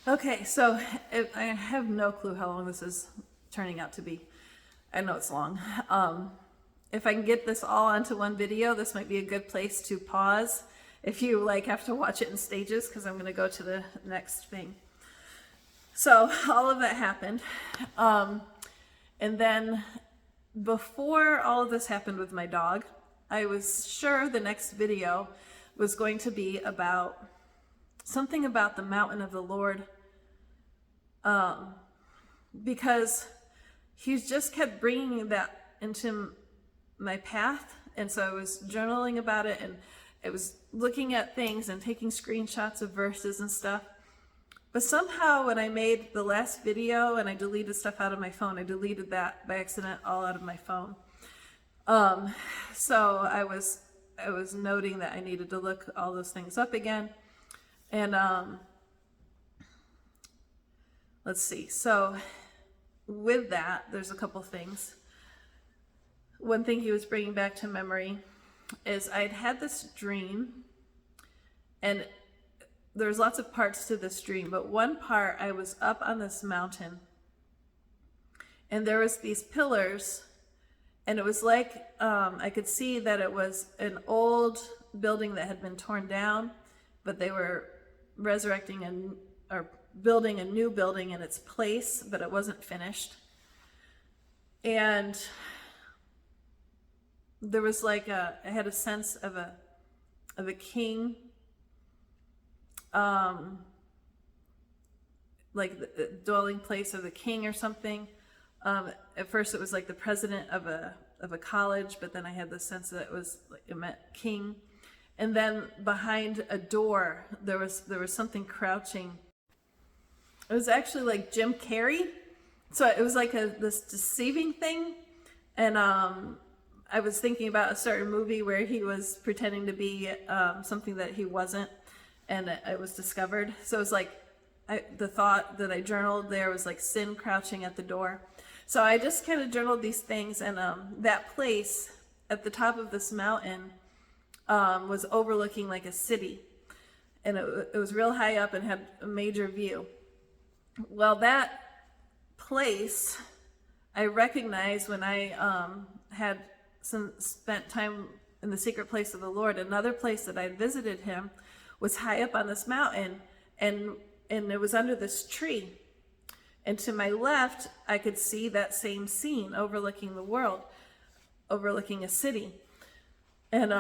Okay, so I have no clue how long this is turning out to be. I know it's long. If I can get this all onto one video, this might be a good place to pause if you have to watch it in stages, because I'm going to go to the next thing. So all of that happened. And then before all of this happened with my dog, I was sure the next video was going to be about something about the mountain of the Lord, because he's just kept bringing that into my path. And so I was journaling about it, and I was looking at things and taking screenshots of verses and stuff. But somehow when I made the last video and I deleted stuff out of my phone, I deleted that by accident all out of my phone. So I was noting that I needed to look all those things up again. And let's see. So with that, there's a couple things. One thing he was bringing back to memory is I'd had this dream, and there's lots of parts to this dream, but one part, I was up on this mountain, and there was these pillars, and it was like I could see that it was an old building that had been torn down, but they were resurrecting or building a new building in its place, but it wasn't finished. And there was I had a sense of a king, like the dwelling place of the king or something. At first it was like the president of a college, but then I had the sense that it meant king. And then behind a door, there was something crouching. It was actually like Jim Carrey. So it was like this deceiving thing. And I was thinking about a certain movie where he was pretending to be something that he wasn't, and it was discovered. So it was like the thought that I journaled there was like sin crouching at the door. So I just kind of journaled these things, and that place at the top of this mountain was overlooking like a city, and it was real high up and had a major view. Well, that place I recognized when I had spent time in the secret place of the Lord. Another place that I visited him was high up on this mountain, and it was under this tree. And to my left, I could see that same scene overlooking the world, overlooking a city. And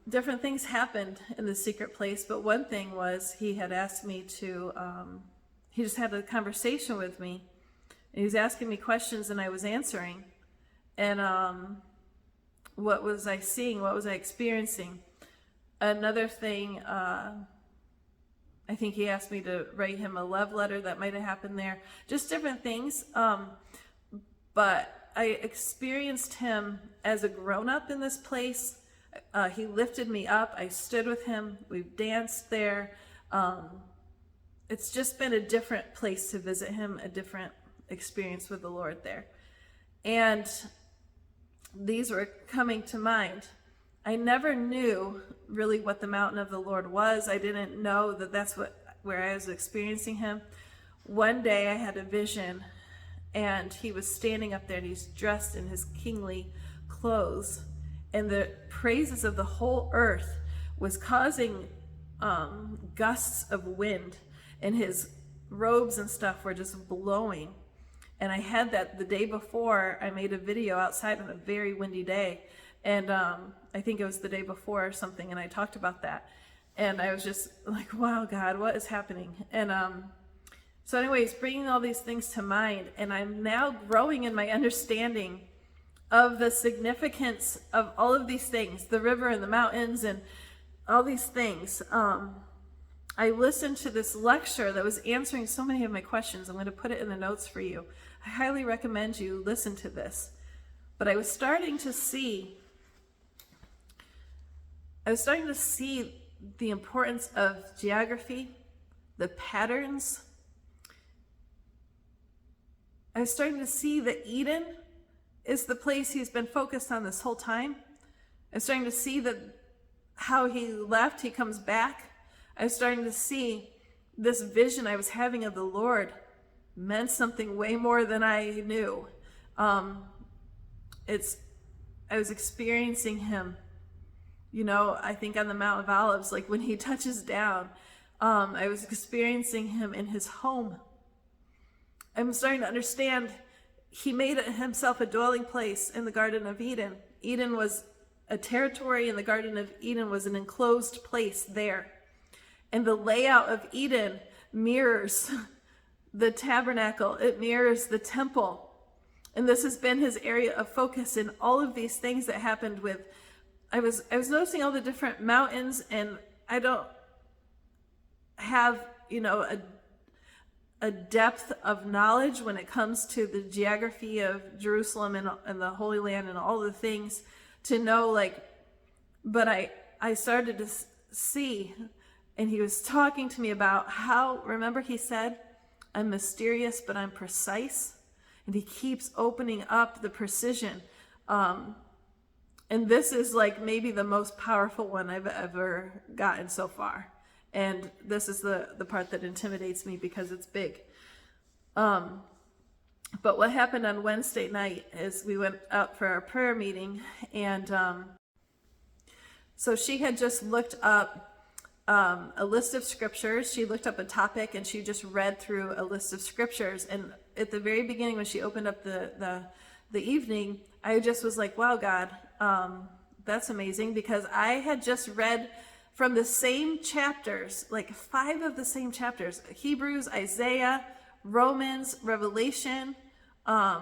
different things happened in the secret place, but one thing was he had asked me to, he just had a conversation with me, and he was asking me questions and I was answering. And what was I seeing? What was I experiencing? Another thing, I think he asked me to write him a love letter. That might have happened there. Just different things. But I experienced him as a grown-up in this place. He lifted me up. I stood with him. We've danced there. It's just been a different place to visit him, a different experience with the Lord there. And these were coming to mind. I never knew really what the mountain of the Lord was. I didn't know that that's where I was experiencing him. One day I had a vision, and he was standing up there, and he's dressed in his kingly clothes, and the praises of the whole earth was causing gusts of wind, and his robes and stuff were just blowing. And I had that the day before. I made a video outside on a very windy day, and I think it was the day before or something, and I talked about that. And I was just like, wow, God, what is happening? And so anyways, bringing all these things to mind, and I'm now growing in my understanding of the significance of all of these things, the river and the mountains and all these things. I listened to this lecture that was answering so many of my questions. I'm going to put it in the notes for you. I highly recommend you listen to this. But I was starting to see the importance of geography, the patterns. I was starting to see that Eden is the place he's been focused on this whole time. I was starting to see that how he left, he comes back. I was starting to see this vision I was having of the Lord meant something way more than I knew. I was experiencing him, I think on the Mount of Olives, like when he touches down, I was experiencing him in his home. I'm starting to understand he made himself a dwelling place in the Garden of Eden. Eden was a territory, and the Garden of Eden was an enclosed place there. And the layout of Eden mirrors the tabernacle. It mirrors the temple. And this has been his area of focus in all of these things that happened with, I was noticing all the different mountains, and I don't have, a depth of knowledge when it comes to the geography of Jerusalem and the Holy Land and all the things to know, but I started to see, and he was talking to me about how, remember he said, I'm mysterious, but I'm precise. And he keeps opening up the precision. And this is maybe the most powerful one I've ever gotten so far. And this is the part that intimidates me because it's big. But what happened on Wednesday night is we went out for our prayer meeting, and so she had just looked up a list of scriptures. She looked up a topic and she just read through a list of scriptures. And at the very beginning, when she opened up the evening, I just was like, wow, God, that's amazing, because I had just read from the same chapters, 5 of the same chapters: Hebrews, Isaiah, Romans, Revelation. I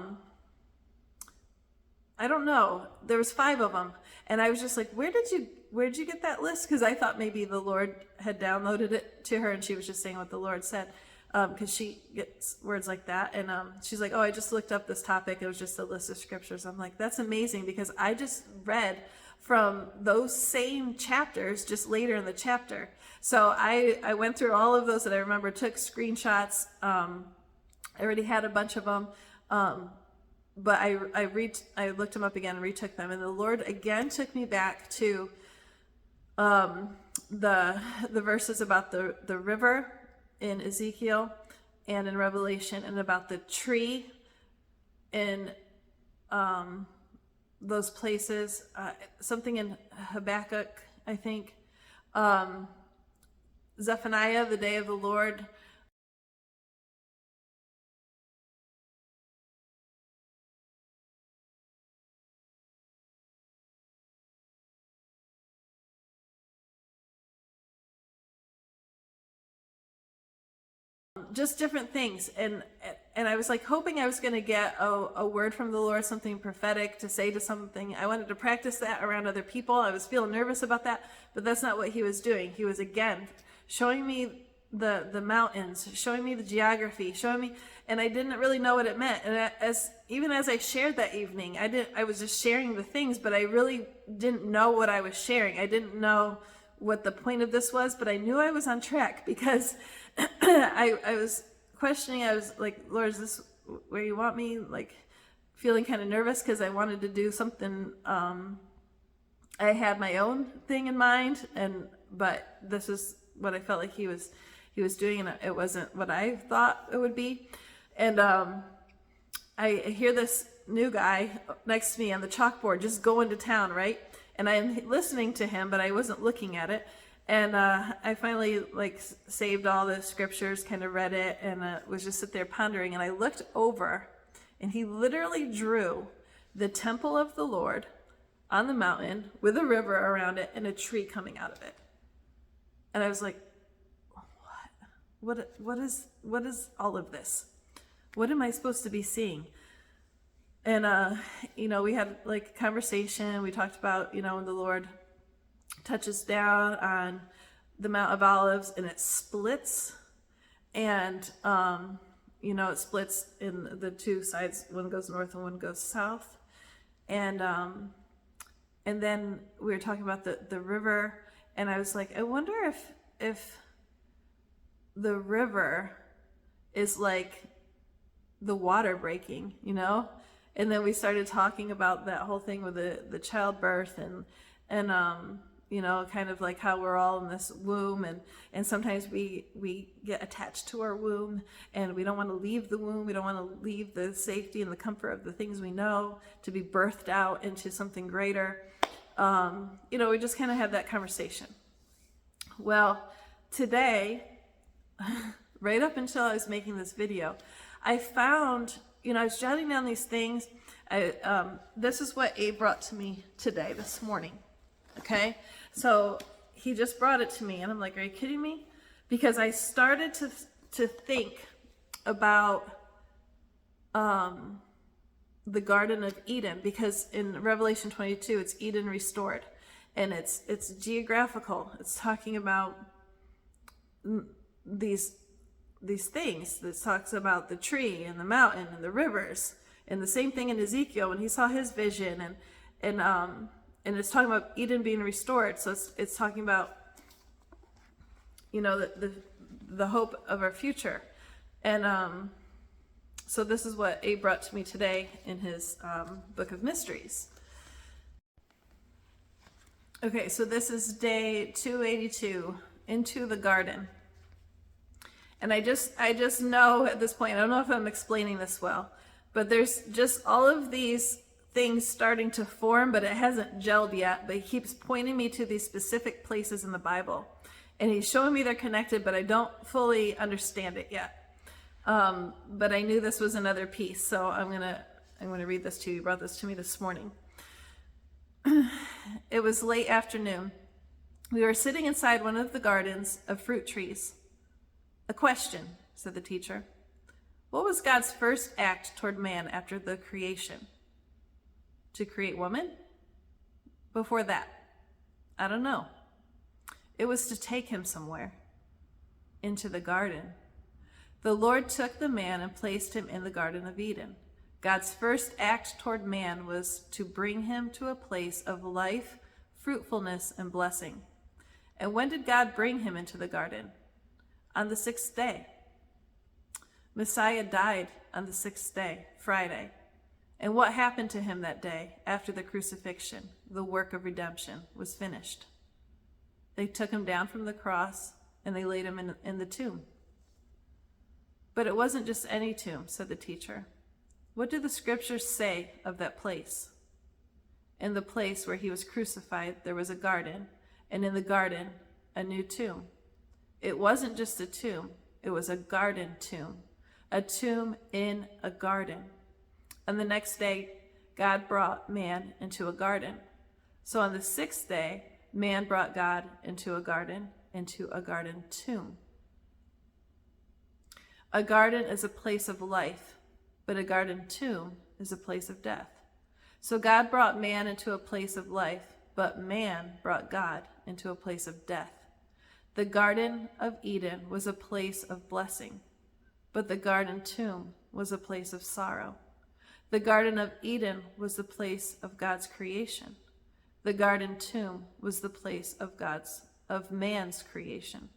don't know. There was 5 of them. And I was just like, where did you get that list? Because I thought maybe the Lord had downloaded it to her and she was just saying what the Lord said. Because she gets words like that. And she's like, oh, I just looked up this topic. It was just a list of scriptures. I'm like, that's amazing, because I just read from those same chapters just later in the chapter. So I went through all of those that I remember, took screenshots. I already had a bunch of them. But I looked them up again and retook them. And the Lord again took me back to the verses about the river in Ezekiel and in Revelation, and about the tree in those places, something in Habakkuk, I think, Zephaniah, the day of the Lord. Just different things, and I was hoping I was going to get a word from the Lord, something prophetic to say to something. I wanted to practice that around other people. I was feeling nervous about that, but that's not what he was doing. He was again showing me the mountains, showing me the geography, showing me, and I didn't really know what it meant. And even as I shared that evening, I was just sharing the things, but I really didn't know what I was sharing. I didn't know what the point of this was, but I knew I was on track, because I was questioning. I was like, Lord, is this where you want me? Feeling kind of nervous because I wanted to do something. I had my own thing in mind, but this is what I felt like he was doing, and it wasn't what I thought it would be. And I hear this new guy next to me on the chalkboard just going to town, right? And I'm listening to him, but I wasn't looking at it. And I finally saved all the scriptures, kind of read it, and was just sit there pondering. And I looked over, and he literally drew the temple of the Lord on the mountain with a river around it and a tree coming out of it. And I was like, what is all of this? What am I supposed to be seeing? And we had a conversation. We talked about when the Lord touches down on the Mount of Olives and it splits, and it splits in the 2 sides. One goes north and one goes south, and then we were talking about the river, and I was like, I wonder if the river is like the water breaking, And then we started talking about that whole thing with the childbirth and kind of like how we're all in this womb, and sometimes we get attached to our womb, and we don't want to leave the womb. We don't want to leave the safety and the comfort of the things we know to be birthed out into something greater. We just kind of had that conversation. Well, today, right up until I was making this video, I found, I was jotting down these things. This is what Abe brought to me today, this morning. Okay, so he just brought it to me, and I'm like, are you kidding me? Because I started to think about the Garden of Eden, because in Revelation 22, it's Eden restored, and it's geographical. It's talking about these things. It talks about the tree and the mountain and the rivers, and the same thing in Ezekiel when he saw his vision, and it's talking about Eden being restored. So it's talking about, the hope of our future. And so this is what Abe brought to me today in his book of mysteries. Okay, so this is day 282, into the garden. And I just know at this point, I don't know if I'm explaining this well, but there's just all of these things starting to form, but it hasn't gelled yet. But he keeps pointing me to these specific places in the Bible, and he's showing me they're connected, but I don't fully understand it yet. But I knew this was another piece, so I'm gonna read this to you. He brought this to me this morning. It was late afternoon. We were sitting inside one of the gardens of fruit trees. A question, said the teacher. What was God's first act toward man after the creation? To create woman? Before that? I don't know. It was to take him somewhere. Into the garden. The Lord took the man and placed him in the Garden of Eden. God's first act toward man was to bring him to a place of life, fruitfulness, and blessing. And when did God bring him into the garden? On the 6th day. Messiah died on the 6th day, Friday. And what happened to him that day after the crucifixion? The work of redemption was finished. They took him down from the cross and they laid him in the tomb. But it wasn't just any tomb, said the teacher. What do the scriptures say of that place? In the place where he was crucified, there was a garden, and in the garden, a new tomb. It wasn't just a tomb, it was a garden tomb, a tomb in a garden. And the next day, God brought man into a garden. So on the 6th day, man brought God into a garden tomb. A garden is a place of life, but a garden tomb is a place of death. So God brought man into a place of life, but man brought God into a place of death. The Garden of Eden was a place of blessing, but the garden tomb was a place of sorrow. The Garden of Eden was the place of God's creation. The garden tomb was the place of man's creation.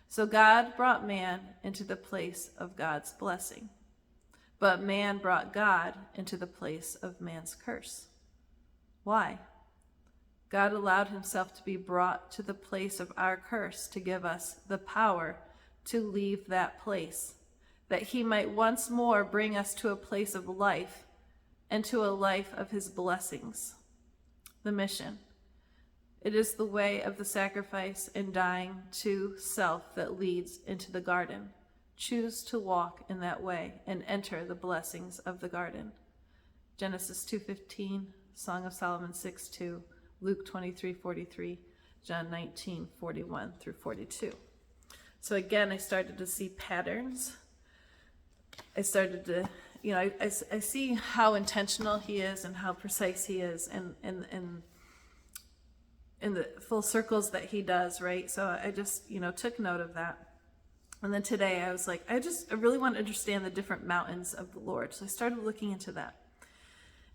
So God brought man into the place of God's blessing, but man brought God into the place of man's curse. Why? God allowed himself to be brought to the place of our curse to give us the power to leave that place, that he might once more bring us to a place of life and to a life of his blessings. The mission. It is the way of the sacrifice and dying to self that leads into the garden. Choose to walk in that way and enter the blessings of the garden. Genesis 2:15, Song of Solomon 6:2, Luke 23:43, John 19:41 through 42. So again, I started to see patterns. I started to, I see how intentional he is and how precise he is, and in the full circles that he does, right? So I just, took note of that. And then today I was like, I really want to understand the different mountains of the Lord. So I started looking into that.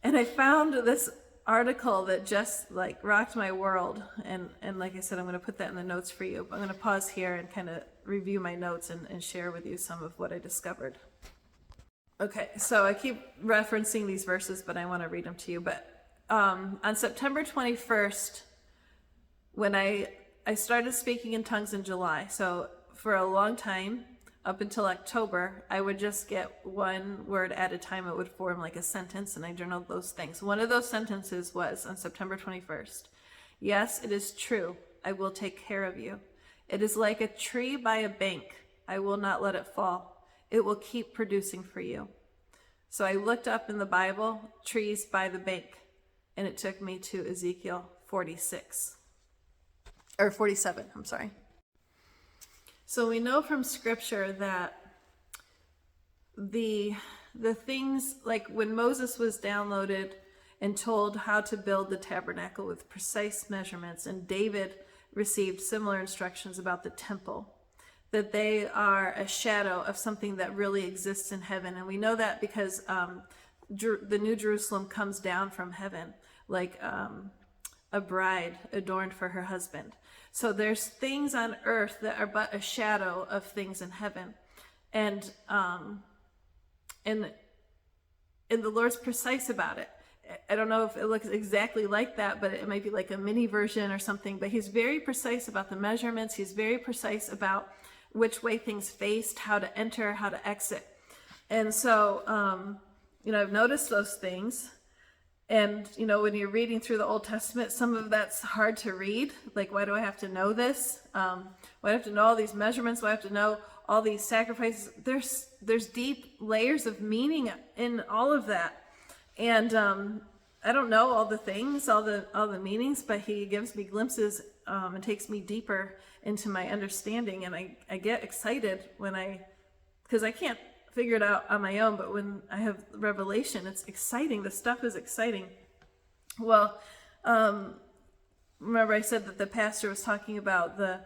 And I found this article that just rocked my world. And like I said, I'm going to put that in the notes for you. I'm going to pause here and kind of review my notes and share with you some of what I discovered. Okay, so I keep referencing these verses, but I want to read them to you. But on September 21st, when I started speaking in tongues in July. So for a long time, up until October, I would just get one word at a time. It would form like a sentence, and I journaled those things. One of those sentences was on September 21st. Yes, it is true. I will take care of you. It is like a tree by a bank. I will not let it fall. It will keep producing for you. So I looked up in the Bible, trees by the bank, and it took me to Ezekiel 46. Or 47, I'm sorry. So we know from Scripture that the things, like when Moses was downloaded and told how to build the tabernacle with precise measurements, and David received similar instructions about the temple, that they are a shadow of something that really exists in heaven. And we know that because the New Jerusalem comes down from heaven like a bride adorned for her husband. So there's things on earth that are but a shadow of things in heaven. And the Lord's precise about it. I don't know if it looks exactly like that, but it might be like a mini version or something. But he's very precise about the measurements. He's very precise about which way things faced, how to enter, how to exit. And so, I've noticed those things. And, when you're reading through the Old Testament, some of that's hard to read. Like, why do I have to know this? Why do I have to know all these measurements? Why do I have to know all these sacrifices? There's deep layers of meaning in all of that. And I don't know all the things, all the meanings, but he gives me glimpses and takes me deeper into my understanding. And I get excited because I can't figure it out on my own, but when I have revelation, it's exciting. The stuff is exciting. Well, remember I said that the pastor was talking about the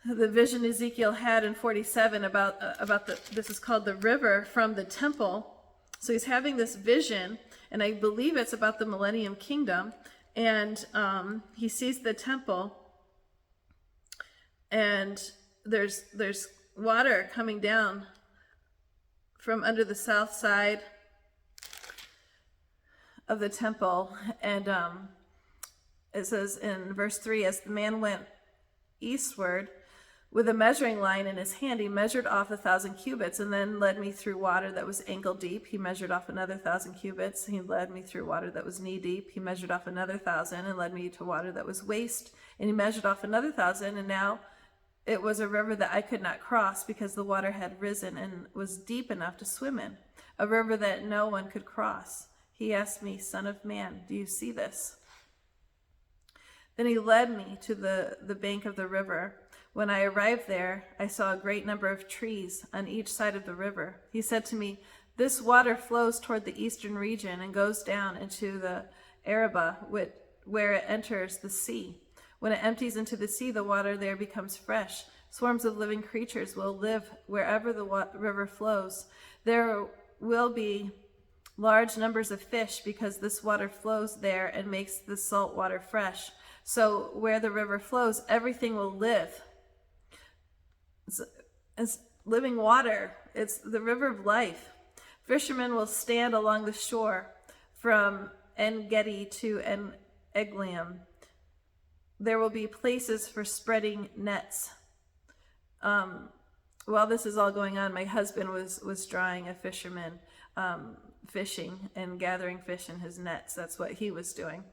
vision Ezekiel had in 47 about this is called the river from the temple. So he's having this vision, and I believe it's about the Millennium Kingdom, and he sees the temple, and there's water coming down from under the south side of the temple. And it says in verse 3, as the man went eastward with a measuring line in his hand, he measured off 1,000 cubits and then led me through water that was ankle deep. He measured off another 1,000 cubits. He led me through water that was knee deep. He measured off another 1,000 and led me to water that was waist. And he measured off another 1,000, and now it was a river that I could not cross because the water had risen and was deep enough to swim in, a river that no one could cross. He asked me, Son of man, do you see this? Then he led me to the bank of the river. When I arrived there, I saw a great number of trees on each side of the river. He said to me, this water flows toward the eastern region and goes down into the Arabah, where it enters the sea. When it empties into the sea, the water there becomes fresh. Swarms of living creatures will live wherever the river flows. There will be large numbers of fish because this water flows there and makes the salt water fresh. So where the river flows, everything will live. It's living water. It's the river of life. Fishermen will stand along the shore from En-Gedi to En-Eglaim. There will be places for spreading nets. While this is all going on, my husband was drawing a fisherman fishing and gathering fish in his nets. That's what he was doing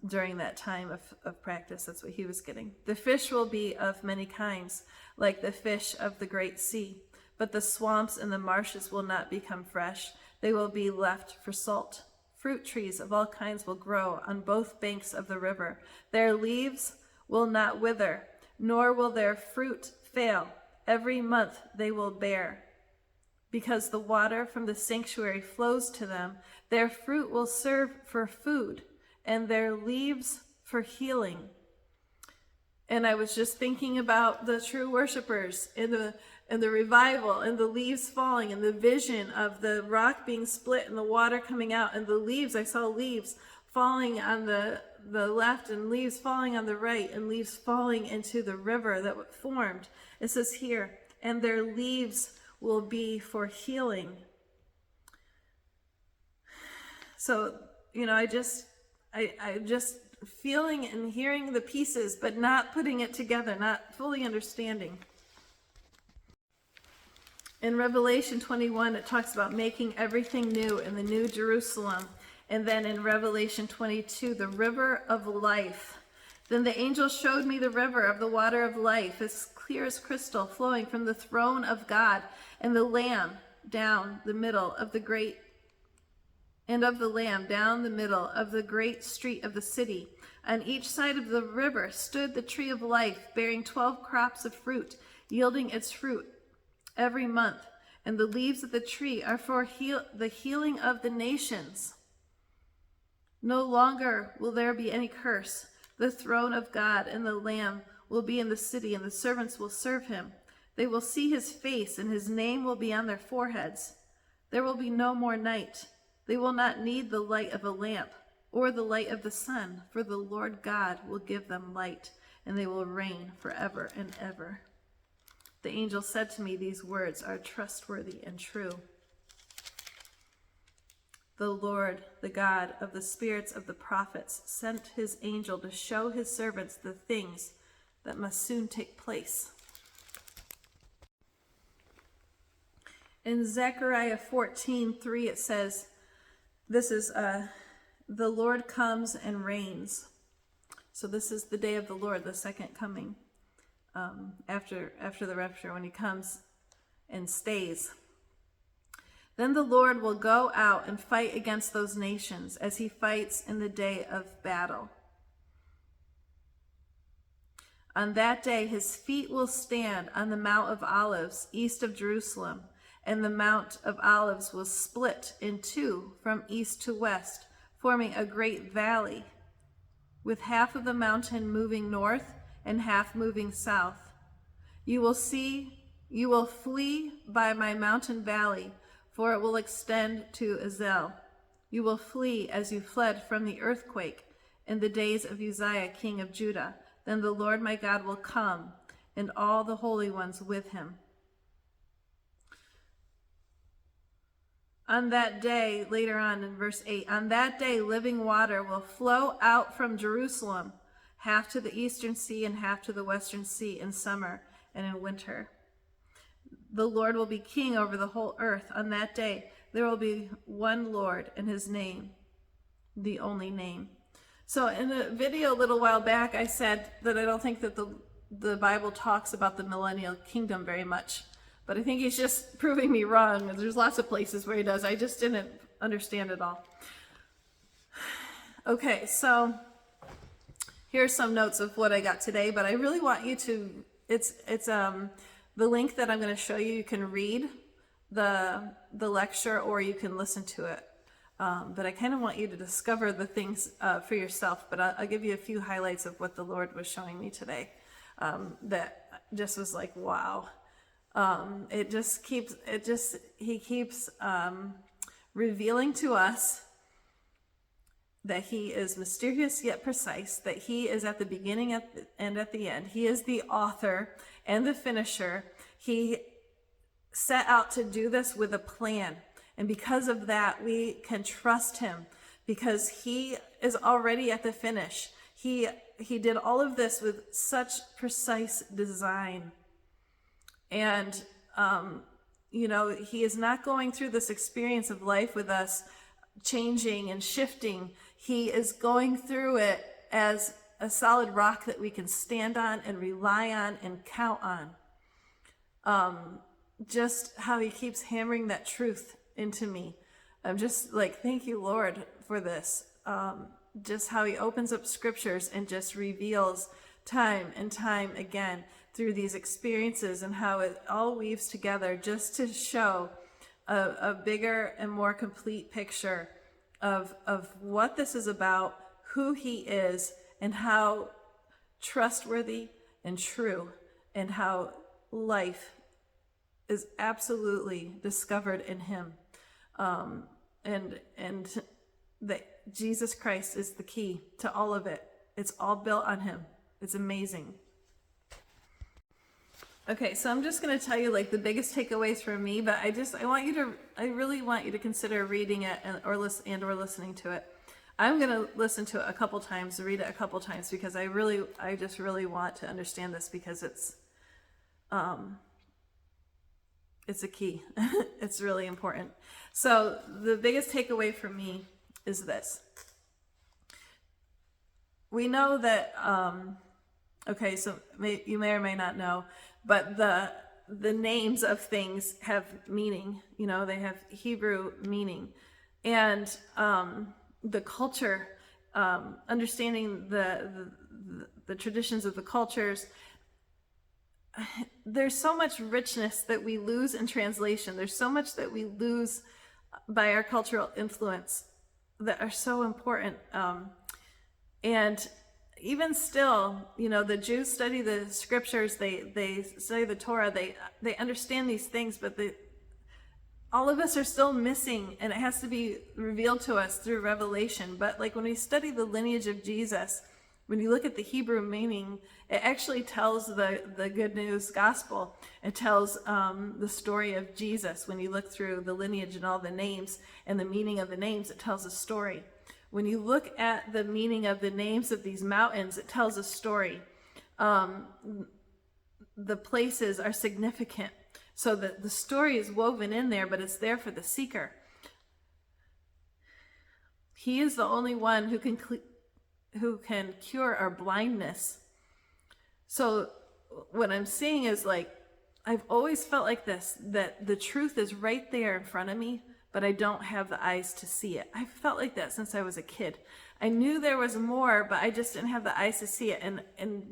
during that time of practice. That's what he was getting. The fish will be of many kinds, like the fish of the great sea, but the swamps and the marshes will not become fresh. They will be left for salt. Fruit trees of all kinds will grow on both banks of the river. Their leaves will not wither, nor will their fruit fail. Every month they will bear. Because the water from the sanctuary flows to them, their fruit will serve for food, and their leaves for healing. And I was just thinking about the true worshipers in the revival, and the leaves falling, and the vision of the rock being split and the water coming out, and the leaves. I saw leaves falling on the left and leaves falling on the right, and leaves falling into the river that formed. It says here, and their leaves will be for healing. So, I just feeling and hearing the pieces, but not putting it together, not fully understanding. In Revelation 21, it talks about making everything new in the New Jerusalem. And then in Revelation 22, the river of life. Then the angel showed me the river of the water of life, as clear as crystal, flowing from the throne of God and the Lamb down the middle of the great street of the city. On each side of the river stood the tree of life, bearing 12 crops of fruit, yielding its fruit every month. And the leaves of the tree are for the healing of the nations. No longer will there be any curse. The throne of God and the Lamb will be in the city, and the servants will serve him. They will see his face, and his name will be on their foreheads. There will be no more night. They will not need the light of a lamp or the light of the sun, for the Lord God will give them light, and they will reign forever and ever. The angel said to me, these words are trustworthy and true. The Lord, the God of the spirits of the prophets, sent his angel to show his servants the things that must soon take place. In Zechariah 14:3, it says, this is the Lord comes and reigns. So this is the day of the Lord, the second coming, after the rapture, when he comes and stays. Then the Lord will go out and fight against those nations as he fights in the day of battle. On that day, his feet will stand on the Mount of Olives, east of Jerusalem, and the Mount of Olives will split in two from east to west, forming a great valley, with half of the mountain moving north and half moving south. You will flee by my mountain valley, for it will extend to Azel. You will flee as you fled from the earthquake in the days of Uzziah, king of Judah. Then the Lord my God will come, and all the holy ones with him. On that day, later on in verse 8, on that day living water will flow out from Jerusalem, half to the eastern sea and half to the western sea in summer and in winter. The Lord will be king over the whole earth. On that day, there will be one Lord, and his name, the only name. So in a video a little while back, I said that I don't think that the Bible talks about the millennial kingdom very much. But I think he's just proving me wrong. There's lots of places where he does. I just didn't understand it all. Okay, so here's some notes of what I got today, but I really want you to, it's the link that I'm going to show you. You can read the lecture or you can listen to it. But I kind of want you to discover the things for yourself. But I'll give you a few highlights of what the Lord was showing me today that just was like, wow. He keeps revealing to us that he is mysterious yet precise, that he is at the beginning and at the end. He is the author and the finisher. He set out to do this with a plan. And because of that, we can trust him because he is already at the finish. He did all of this with such precise design. And, he is not going through this experience of life with us changing and shifting. He is going through it as a solid rock that we can stand on and rely on and count on. Just how he keeps hammering that truth into me. I'm just like, thank you, Lord, for this. Just how he opens up scriptures and just reveals time and time again through these experiences and how it all weaves together just to show a bigger and more complete picture of what this is about, who he is, and how trustworthy and true, and how life is absolutely discovered in him. And that Jesus Christ is the key to all of it. It's all built on him. It's amazing. Okay, so I'm just going to tell you like the biggest takeaways from me, but I really want you to consider reading it or listening to it. I'm going to listen to it a couple times, read it a couple times, because I just really want to understand this, because it's a key. It's really important. So the biggest takeaway for me is this. We know that, okay, so you may or may not know, but the names of things have meaning. You know, they have Hebrew meaning. And the culture, understanding the traditions of the cultures, there's so much richness that we lose in translation. There's so much that we lose by our cultural influence that are so important. And even still, you know, the Jews study the scriptures, they study the Torah, they understand these things, but all of us are still missing, and it has to be revealed to us through revelation. But like when we study the lineage of Jesus, when you look at the Hebrew meaning, it actually tells the good news gospel. It tells the story of Jesus. When you look through the lineage and all the names and the meaning of the names, it tells a story. When you look at the meaning of the names of these mountains, it tells a story. The places are significant. So the story is woven in there, but it's there for the seeker. He is the only one who can cure our blindness. So what I'm seeing is, like, I've always felt like this, that the truth is right there in front of me, but I don't have the eyes to see it. I felt like that since I was a kid. I knew there was more, but I just didn't have the eyes to see it. And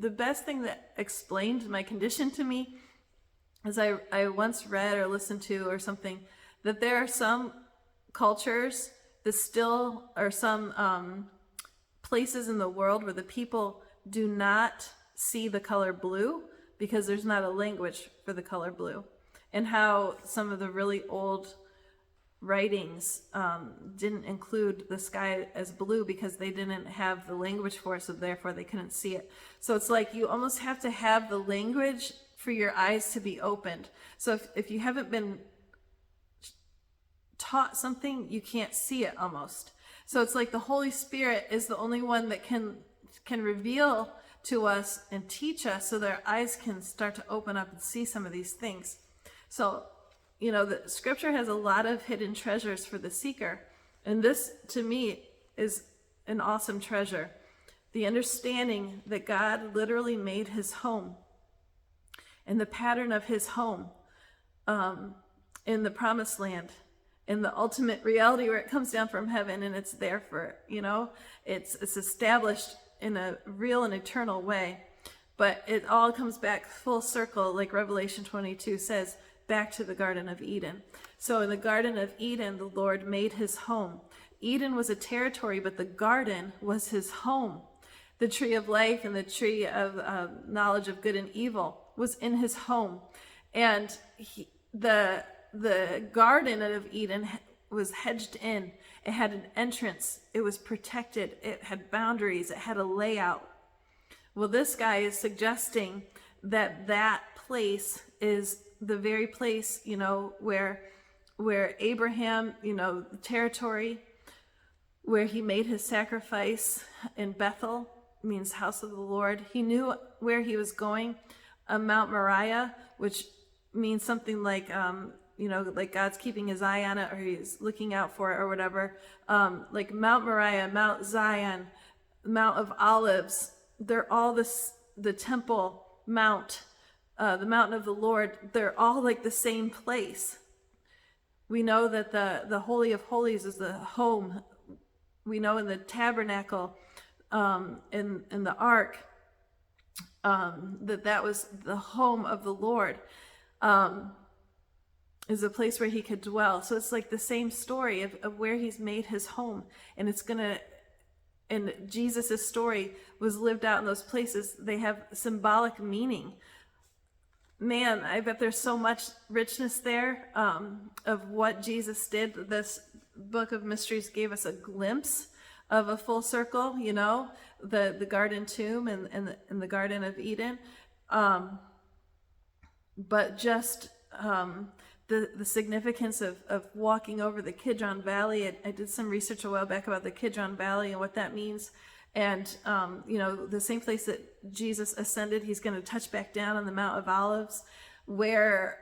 the best thing that explained my condition to me is I once read or listened to or something, that there are some cultures that still are some places in the world where the people do not see the color blue because there's not a language for the color blue. And how some of the really old writings didn't include the sky as blue because they didn't have the language for it, so therefore they couldn't see it. So it's like you almost have to have the language for your eyes to be opened. So if you haven't been taught something, you can't see it almost. So it's like the Holy Spirit is the only one that can reveal to us and teach us so that our eyes can start to open up and see some of these things. So, you know, the scripture has a lot of hidden treasures for the seeker. And this, to me, is an awesome treasure. The understanding that God literally made his home and the pattern of his home in the promised land, in the ultimate reality where it comes down from heaven and it's there for, you know, it's established in a real and eternal way. But it all comes back full circle, like Revelation 22 says, back to the Garden of Eden. So in the Garden of Eden, the Lord made his home. Eden was a territory, but the garden was his home. The tree of life and the tree of knowledge of good and evil was in his home. And the Garden of Eden was hedged in. It had an entrance. It was protected. It had boundaries. It had a layout. Well, this guy is suggesting that that place is the very place, you know, where Abraham, you know, the territory where he made his sacrifice in Bethel, means house of the Lord. He knew where he was going. Mount Moriah, which means something like, you know, like God's keeping his eye on it or he's looking out for it or whatever. Like Mount Moriah, Mount Zion, Mount of Olives, they're all the temple mount, the mountain of the Lord, they're all like the same place. We know that the Holy of Holies is the home. We know in the tabernacle, in the ark, that was the home of the Lord, is a place where he could dwell. So it's like the same story of where he's made his home. And and Jesus' story was lived out in those places. They have symbolic meaning. Man, I bet there's so much richness there of what Jesus did. This book of mysteries gave us a glimpse of a full circle, you know, the garden tomb and the Garden of Eden. But just the significance of walking over the Kidron Valley. I did some research a while back about the Kidron Valley and what that means. And, the same place that Jesus ascended, he's going to touch back down on the Mount of Olives, where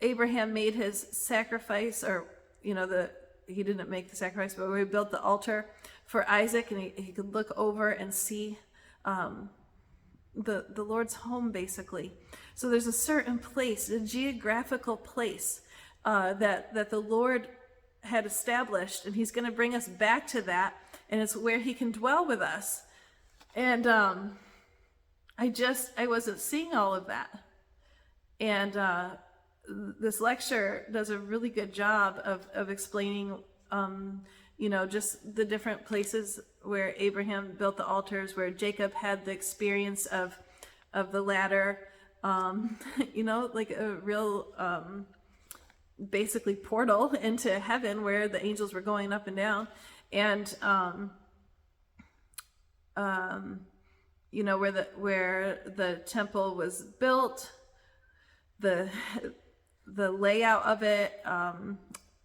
Abraham made his sacrifice, or, he didn't make the sacrifice, but where he built the altar for Isaac, and he could look over and see the Lord's home, basically. So there's a certain place, a geographical place that the Lord had established, and he's going to bring us back to that, and it's where he can dwell with us. And I wasn't seeing all of that. And this lecture does a really good job of explaining, just the different places where Abraham built the altars, where Jacob had the experience of the ladder, like a real, basically portal into heaven where the angels were going up and down. And, where the temple was built, the layout of it,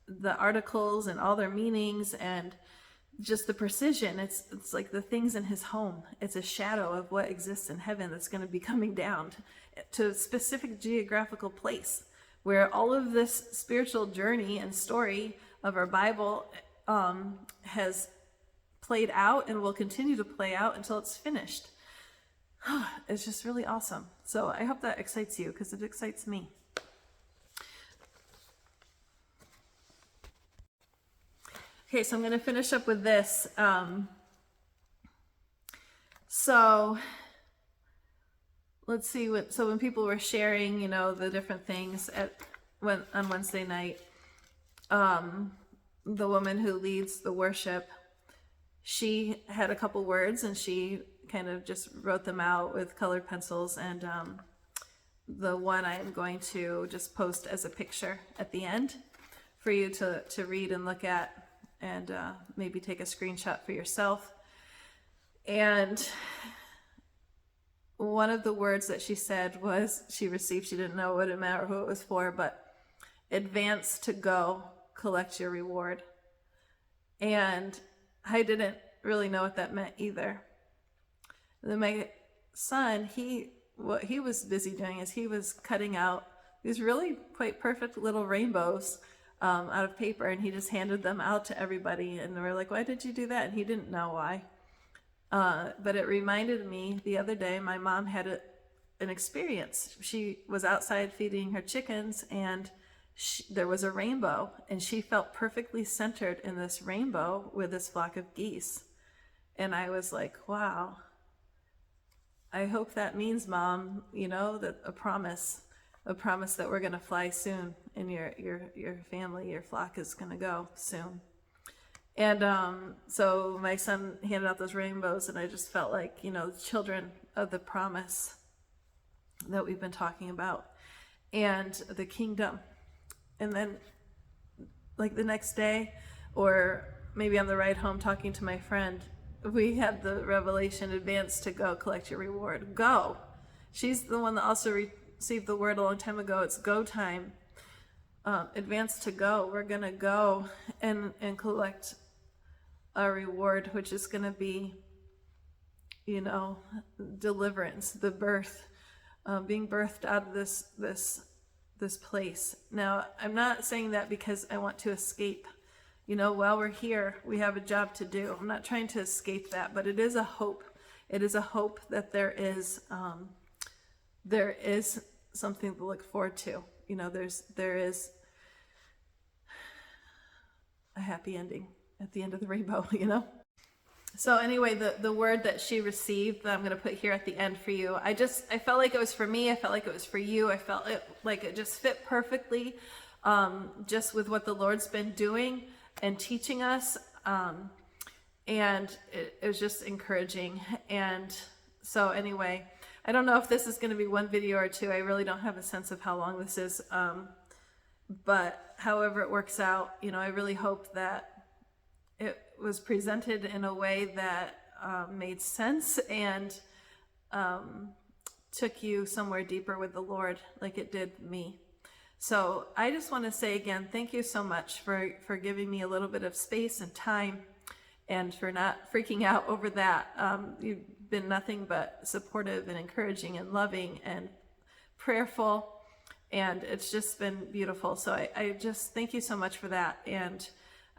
the articles and all their meanings, and just the precision. It's like the things in his home. It's a shadow of what exists in heaven that's going to be coming down to a specific geographical place where all of this spiritual journey and story of our Bible has played out and will continue to play out until it's finished. It's just really awesome. So I hope that excites you, because it excites me. Okay, so I'm going to finish up with this. So let's see so when people were sharing, the different things on Wednesday night, the woman who leads the worship, she had a couple words, and she kind of just wrote them out with colored pencils. And the one I'm going to just post as a picture at the end for you to read and look at, and maybe take a screenshot for yourself. And one of the words that she said was, she didn't know what it meant or who it was for, but advance to go, collect your reward. And I didn't really know what that meant either. Then my son, what he was busy doing is he was cutting out these really quite perfect little rainbows out of paper, and he just handed them out to everybody, and they were like, why did you do that? And he didn't know why. But it reminded me, the other day, my mom had an experience. She was outside feeding her chickens, and there was a rainbow, and she felt perfectly centered in this rainbow with this flock of geese. And I was like, wow, I hope that means, Mom, that a promise that we're going to fly soon, and your family, your flock is going to go soon. And so my son handed out those rainbows, and I just felt like, children of the promise that we've been talking about, and the kingdom. And then, like the next day, or maybe on the ride home talking to my friend, we had the revelation, advance to go, collect your reward. Go. She's the one that also received the word a long time ago. It's go time. Advance to go. We're going to go and collect a reward, which is going to be, deliverance, the birth, being birthed out of this place. Now, I'm not saying that because I want to escape. While we're here, we have a job to do. I'm not trying to escape that, but it is a hope. It is a hope that there is something to look forward to. There is a happy ending at the end of the rainbow, So anyway, the word that she received that I'm going to put here at the end for you, I felt like it was for me. I felt like it was for you. I felt like it just fit perfectly, just with what the Lord's been doing and teaching us. And it was just encouraging. And so anyway, I don't know if this is going to be one video or two. I really don't have a sense of how long this is. But however it works out, I really hope that it was presented in a way that made sense and took you somewhere deeper with the Lord, like it did me. So I just want to say again, thank you so much for giving me a little bit of space and time, and for not freaking out over that. You've been nothing but supportive and encouraging and loving and prayerful, and it's just been beautiful. So I just thank you so much for that. And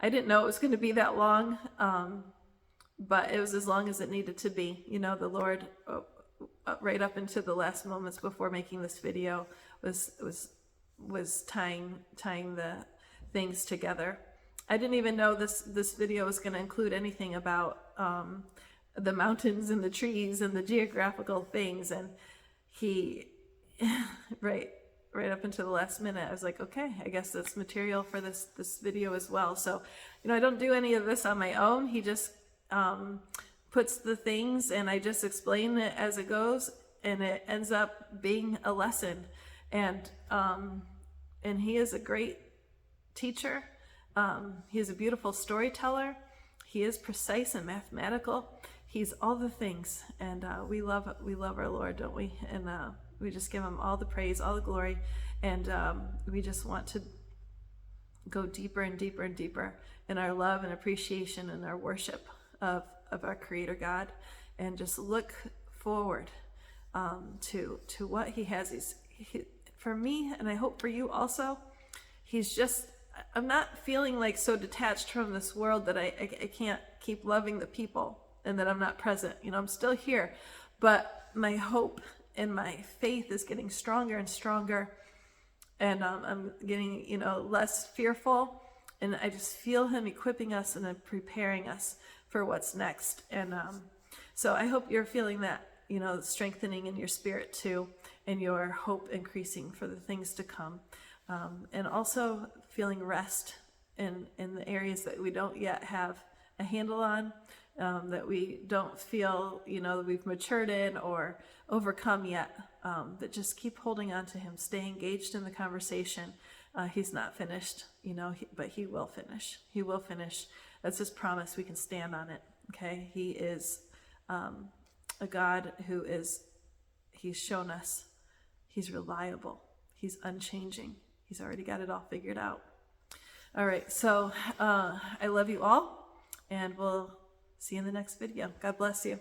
I didn't know it was going to be that long, but it was as long as it needed to be. You know, the Lord, right up into the last moments before making this video, was tying the things together. I didn't even know this video was going to include anything about the mountains and the trees and the geographical things. And he, right up until the last minute, I was like, okay, I guess that's material for this video as well. So, you know, I don't do any of this on my own. He just puts the things, and I just explain it as it goes, and it ends up being a lesson. And he is a great teacher. He is a beautiful storyteller. He is precise and mathematical. He's all the things, and we love our Lord, don't we? And we just give him all the praise, all the glory, and we just want to go deeper and deeper and deeper in our love and appreciation and our worship of our Creator God, and just look forward to what He has. For me, and I hope for you also, I'm not feeling like so detached from this world that I can't keep loving the people and that I'm not present. You know, I'm still here, but my hope and my faith is getting stronger and stronger, and I'm getting, you know, less fearful, and I just feel Him equipping us and preparing us for what's next. And so I hope you're feeling that, you know, strengthening in your spirit too, and your hope increasing for the things to come, and also feeling rest in the areas that we don't yet have a handle on, that we don't feel, you know, that we've matured in or overcome yet, but just keep holding on to Him, stay engaged in the conversation. He's not finished, you know, but He will finish. He will finish. That's His promise. We can stand on it. Okay. He is a God He's shown us He's reliable. He's unchanging. He's already got it all figured out. All right. So I love you all, and we'll see you in the next video. God bless you.